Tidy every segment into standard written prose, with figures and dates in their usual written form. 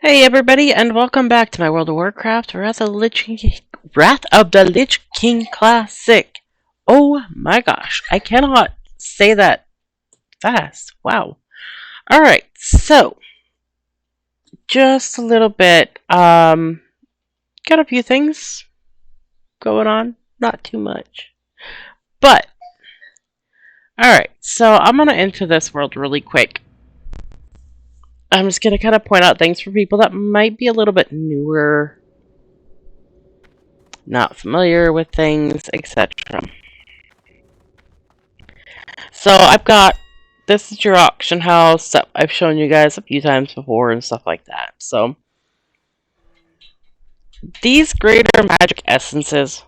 Hey everybody, and welcome back to my World of Warcraft Wrath of the Lich King Classic. Oh my gosh, I cannot say that fast. Wow. Alright, so just a little bit, got a few things going on, not too much. But alright, so I'm gonna enter this world really quick. I'm just gonna kind of point out things for people that might be a little bit newer, not familiar with things, etc. So this is your auction house that I've shown you guys a few times before and stuff like that. So these greater magic essences,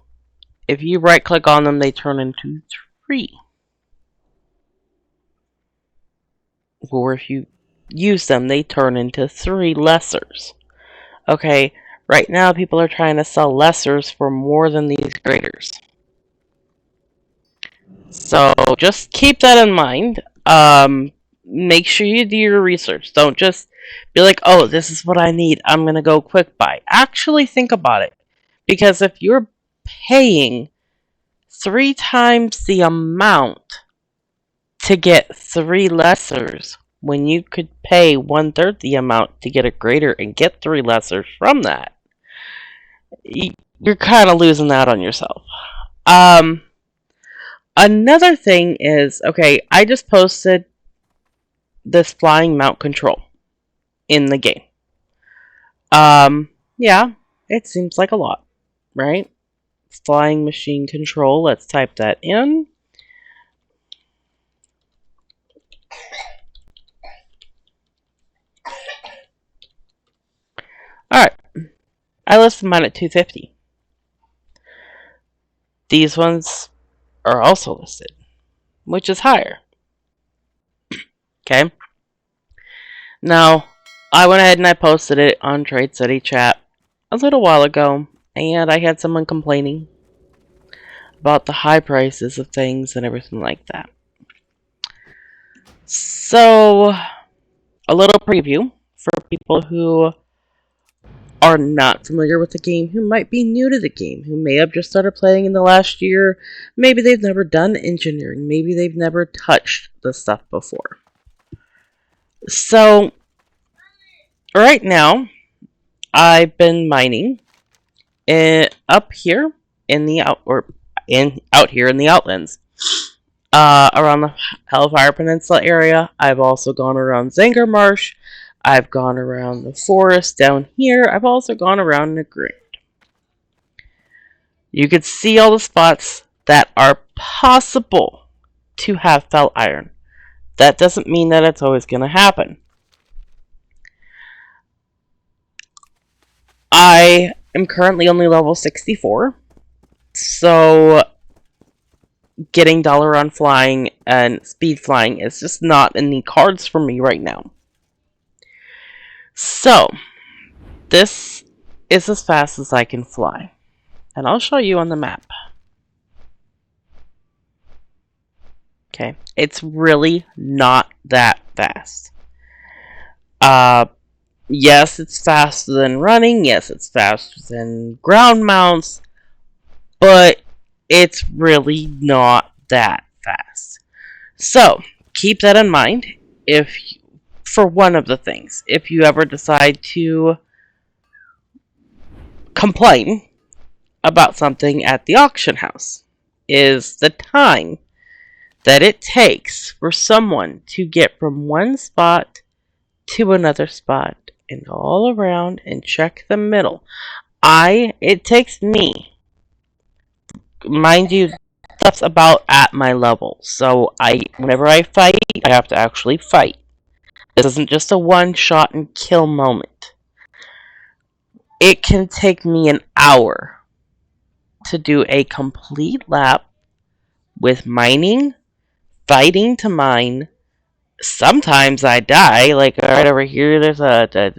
if you right click on them, they turn into 3. Or if you use them, they turn into 3 lessers. Okay, right now people are trying to sell lessers for more than these greaters. So just keep that in mind. Make sure you do your research. Don't just be like, oh, this is what I need, I'm going to go quick buy. Actually think about it. Because if you're paying 3 times the amount to get 3 lessers, when you could pay 1/3 the amount to get a greater and get 3 lessers from that, you're kind of losing out on yourself. Another thing is, okay, I just posted this flying mount control in the game. Yeah, it seems like a lot, right? Flying machine control, let's type that in. Alright, I listed mine at 250. These ones are also listed, which is higher. Okay? Now, I went ahead and I posted it on Trade City chat a little while ago, and I had someone complaining about the high prices of things and everything like that. So, a little preview for people who are not familiar with the game, who might be new to the game, who may have just started playing in the last year. Maybe they've never done engineering. Maybe they've never touched this stuff before. So, right now, I've been mining up here in the out here in the Outlands, around the Hellfire Peninsula area. I've also gone around Zanger Marsh. I've gone around the forest down here. I've also gone around the Grand. You can see all the spots that are possible to have felt iron. That doesn't mean that it's always going to happen. I am currently only level 64, so getting dollar on flying and speed flying is just not in the cards for me right now. So, this is as fast as I can fly. And I'll show you on the map. Okay, it's really not that fast. Yes, it's faster than running. Yes, it's faster than ground mounts. But it's really not that fast. So, keep that in mind for one of the things. If you ever decide to complain about something at the auction house, is the time that it takes for someone to get from one spot to another spot and all around and check the middle. It takes me, mind you, stuff's about at my level. So whenever I fight, I have to actually fight. This isn't just a one-shot and kill moment. It can take me an hour to do a complete lap with mining, fighting to mine. Sometimes I die, like right over here, there's a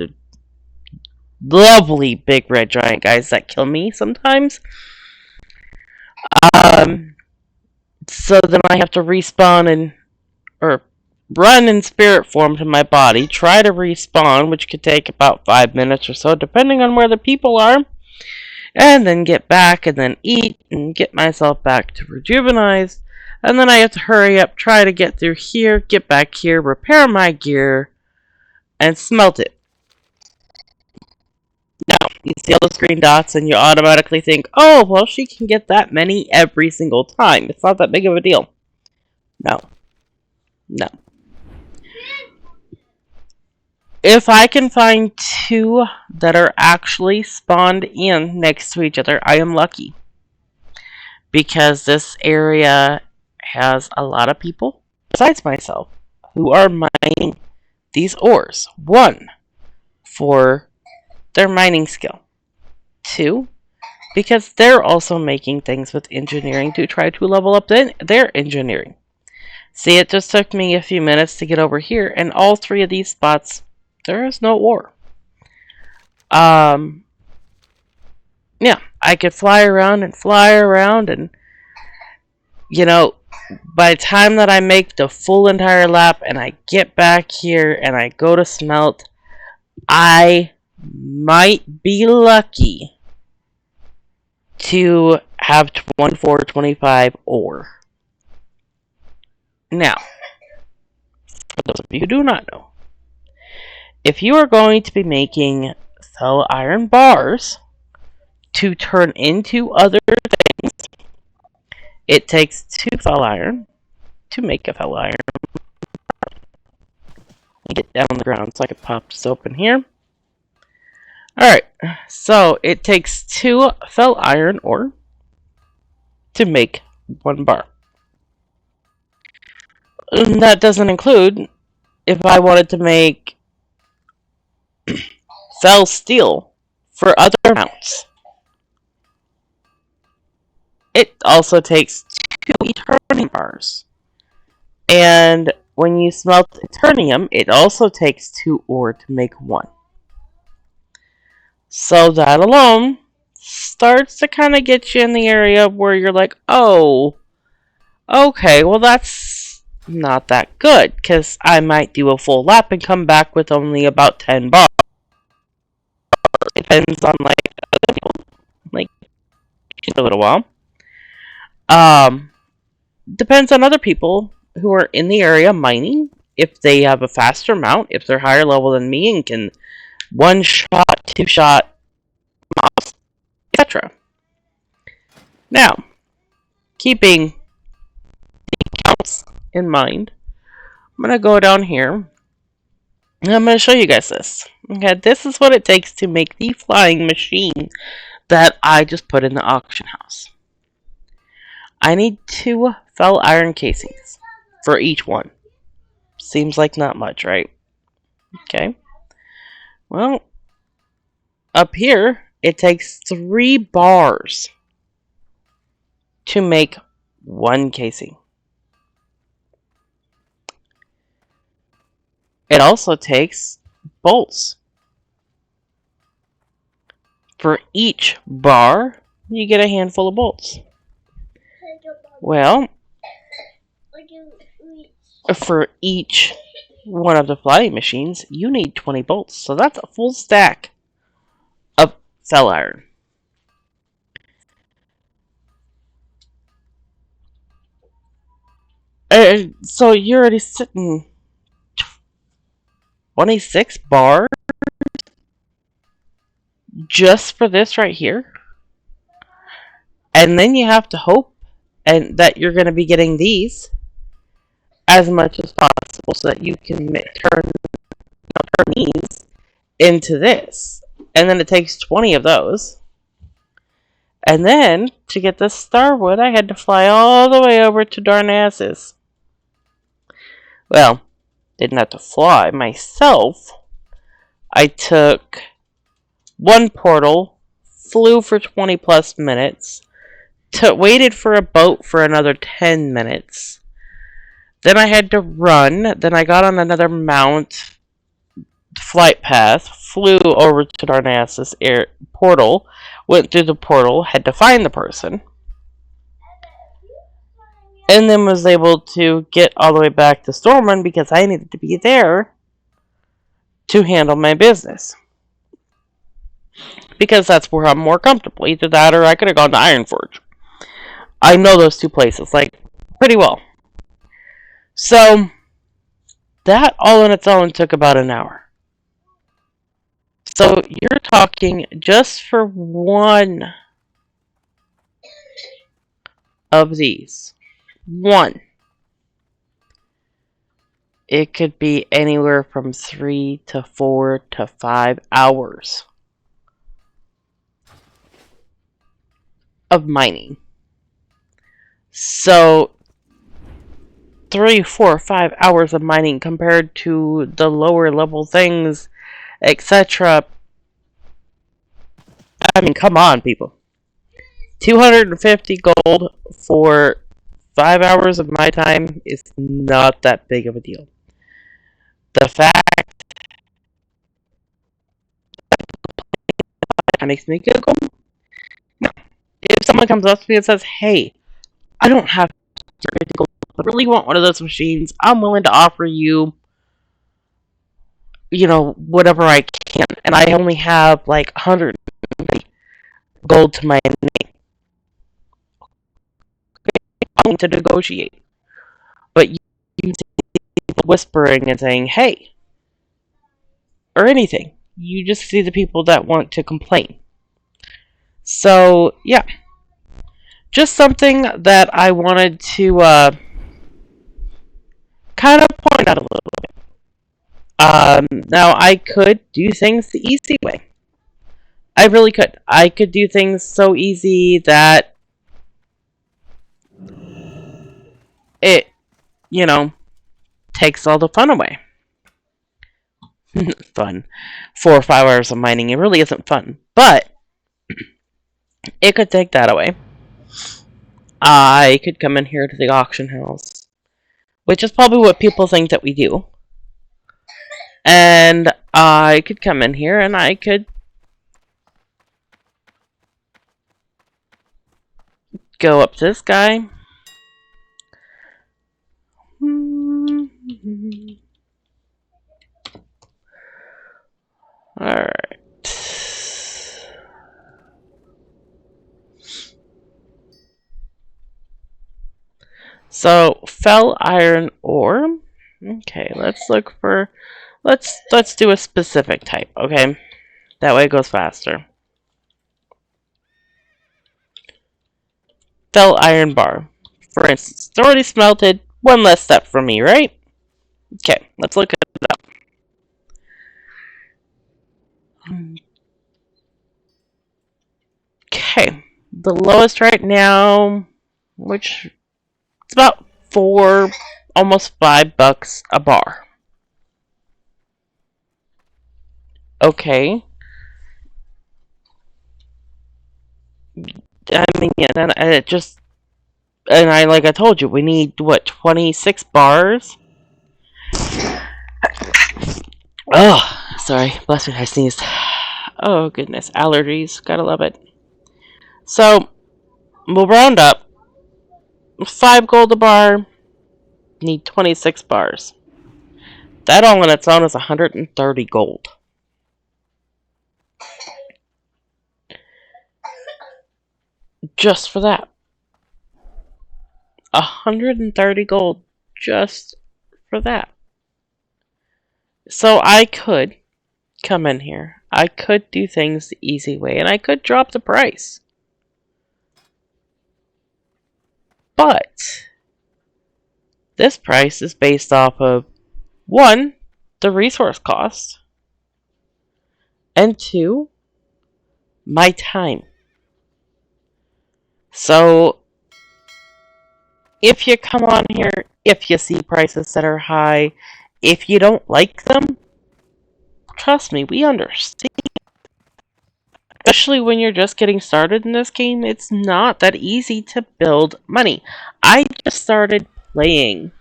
lovely big red giant guys that kill me sometimes. So then I have to respawn or run in spirit form to my body, try to respawn, which could take about 5 minutes or so, depending on where the people are, and then get back and then eat and get myself back to rejuvenized. And then I have to hurry up, try to get through here, get back here, repair my gear, and smelt it. Now, you see all those green dots and you automatically think, oh, well, she can get that many every single time. It's not that big of a deal. No. No. If I can find 2 that are actually spawned in next to each other, I am lucky. Because this area has a lot of people, besides myself, who are mining these ores. 1, for their mining skill. 2, because they're also making things with engineering to try to level up their engineering. See, it just took me a few minutes to get over here, and all 3 of these spots, there is no ore. Yeah, I could fly around, and, you know, by the time that I make the full entire lap, and I get back here, and I go to smelt, I might be lucky to have 24, 25 ore. Now, for those of you who do not know, if you are going to be making fel iron bars to turn into other things, it takes 2 fel iron to make a fel iron. Get down on the ground so I can pop this open here. Alright, so it takes 2 fel iron ore to make 1 bar. And that doesn't include if I wanted to make fel steel for other mounts. It also takes 2 eternium bars. And when you smelt eternium, it also takes 2 ore to make 1. So that alone starts to kind of get you in the area where you're like, oh, okay, well that's not that good, because I might do a full lap and come back with only about 10 bars. It depends on, like a little while. Depends on other people who are in the area mining, if they have a faster mount, if they're higher level than me and can 1-shot, 2-shot mobs, etc. Now, keeping the counts in mind, I'm going to go down here and I'm going to show you guys this. Okay, this is what it takes to make the flying machine that I just put in the auction house. I need 2 fel iron casings for each one. Seems like not much, right? Okay. Well, up here, it takes 3 bars to make 1 casing. It also takes bolts. For each bar, you get a handful of bolts. Well, for each one of the flying machines, you need 20 bolts. So that's a full stack of fel iron. So you're already sitting 26 bars just for this right here. And then you have to hope that you're going to be getting these as much as possible so that you can turn these into this. And then it takes 20 of those. And then, to get the starwood, I had to fly all the way over to Darnassus. Well, didn't have to fly myself. I took 1 portal, flew for 20 plus minutes, waited for a boat for another 10 minutes. Then I had to run. Then I got on another mount flight path, flew over to Darnassus portal, went through the portal, had to find the person. and then was able to get all the way back to Stormwind because I needed to be there to handle my business. Because that's where I'm more comfortable. Either that or I could have gone to Ironforge. I know those two places, like, pretty well. So, that all on its own took about an hour. So, you're talking just for one of these. One. It could be anywhere from 3 to 4 to 5 hours of mining. So, 3, 4, 5 hours of mining compared to the lower level things, etc. I mean, come on, people. 250 gold for 5 hours of my time is not that big of a deal. The fact that makes me giggle. No. If someone comes up to me and says, hey, I don't have 250 gold, but really want one of those machines, I'm willing to offer you, whatever I can. And I only have like 100 gold to my name. I need to negotiate. But you see people whispering and saying, hey, or anything. You just see the people that want to complain. So, yeah. Just something that I wanted to kind of point out a little bit. Now, I could do things the easy way. I really could. I could do things so easy that it, takes all the fun away. Fun. 4 or 5 hours of mining, it really isn't fun. But it could take that away. I could come in here to the auction house, which is probably what people think that we do. And I could come in here and I could go up to this guy. Alright. So, fell iron ore. Okay, let's look for... Let's do a specific type, okay? That way it goes faster. Fell iron bar. For instance, it's already smelted. One less step from me, right? Okay, let's look it up. Okay, the lowest right now, which it's about $4, almost $5 a bar. Okay. I mean, yeah, then it just, and like I told you, we need what, 26 bars? Oh, sorry, bless me, I sneezed. Oh goodness, allergies, gotta love it. So, we'll round up. 5 gold a bar, need 26 bars. That all on its own is 130 gold. Just for that. 130 gold just for that. So I could come in here. I could do things the easy way, and I could drop the price. But this price is based off of 1, the resource cost, and 2, my time. So if you come on here, if you see prices that are high, if you don't like them, trust me, we understand. Especially when you're just getting started in this game, it's not that easy to build money. I just started playing.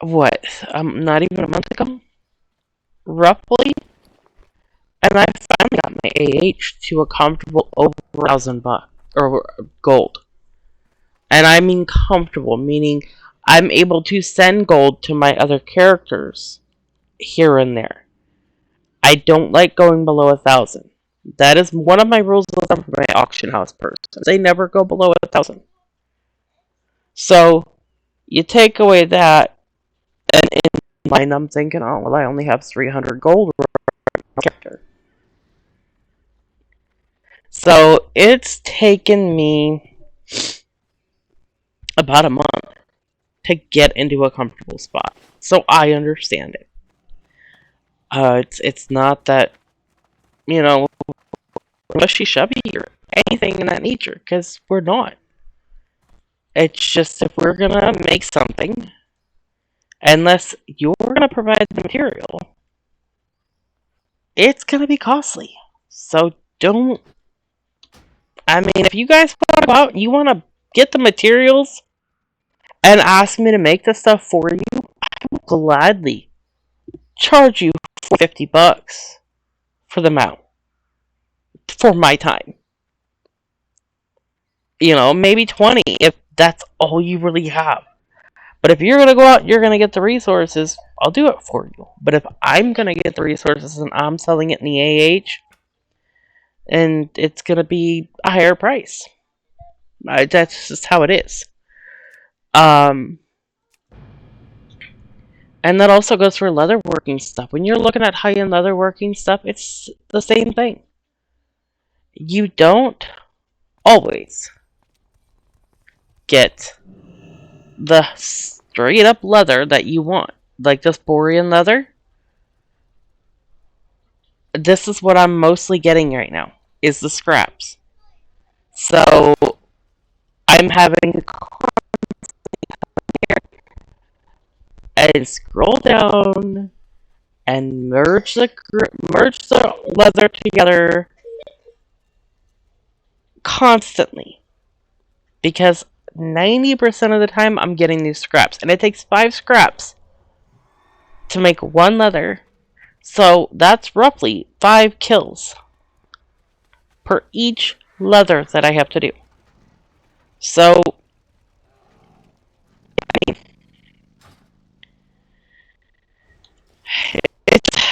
What? Not even a month ago? Roughly? And I finally got my AH to a comfortable over $1,000 or gold. And I mean comfortable, meaning I'm able to send gold to my other characters here and there. I don't like going below 1,000. That is one of my rules of thumb for my auction house persons. They never go below 1,000. So you take away that, and in mind I'm thinking, oh well, I only have 300 gold for my character. So it's taken me about a month to get into a comfortable spot. So I understand it. It's not that, you know, mushy chubby or anything in that nature, because we're not. It's just if we're gonna make something, unless you're gonna provide the material, it's gonna be costly. So don't. I mean, if you guys want to go out and you want to get the materials and ask me to make the stuff for you, I will gladly charge you $50 for the mount for my time. You know, maybe 20 if that's all you really have. But if you're going to go out, you're going to get the resources, I'll do it for you. But if I'm going to get the resources and I'm selling it in the AH, and it's going to be a higher price. That's just how it is. And that also goes for leatherworking stuff. When you're looking at high-end leatherworking stuff, it's the same thing. You don't always get the straight up leather that you want. Like this Borean leather. This is what I'm mostly getting right now, is the scraps. So I'm having and scroll down and merge the leather together constantly, because 90% of the time I'm getting these scraps, and it takes 5 scraps to make 1 leather. So that's roughly 5 kills per each leather that I have to do. So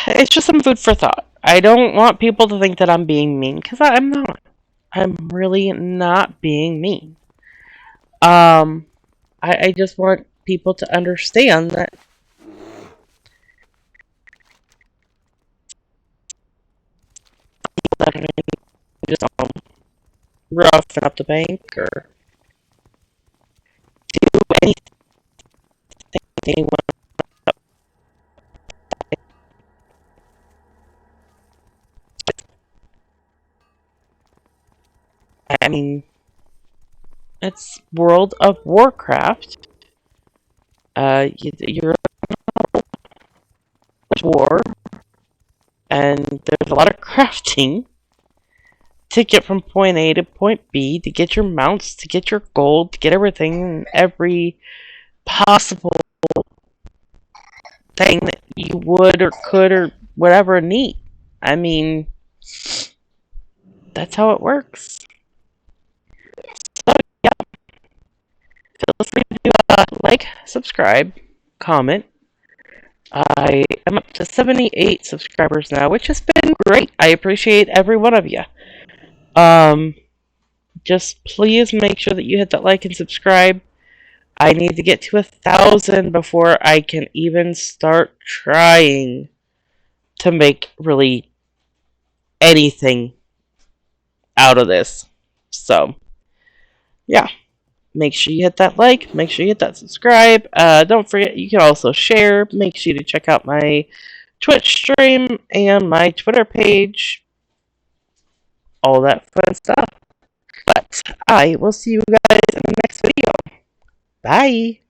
it's just some food for thought. I don't want people to think that I'm being mean, because I'm not. I'm really not being mean. I just want people to understand that just roughing up the bank or do anything. I mean, it's World of Warcraft. You're in a war, and there's a lot of crafting to get from point A to point B, to get your mounts, to get your gold, to get everything, every possible thing that you would or could or whatever need. I mean, that's how it works. So, yeah, feel free to like, subscribe, comment. I am up to 78 subscribers now, which has been great. I appreciate every one of you. Just please make sure that you hit that like and subscribe. I need to get to 1,000 before I can even start trying to make really anything out of this. So, yeah. Make sure you hit that like. Make sure you hit that subscribe. Don't forget, you can also share. Make sure to check out my Twitch stream and my Twitter page. All that fun stuff. But I will see you guys in the next video. Bye.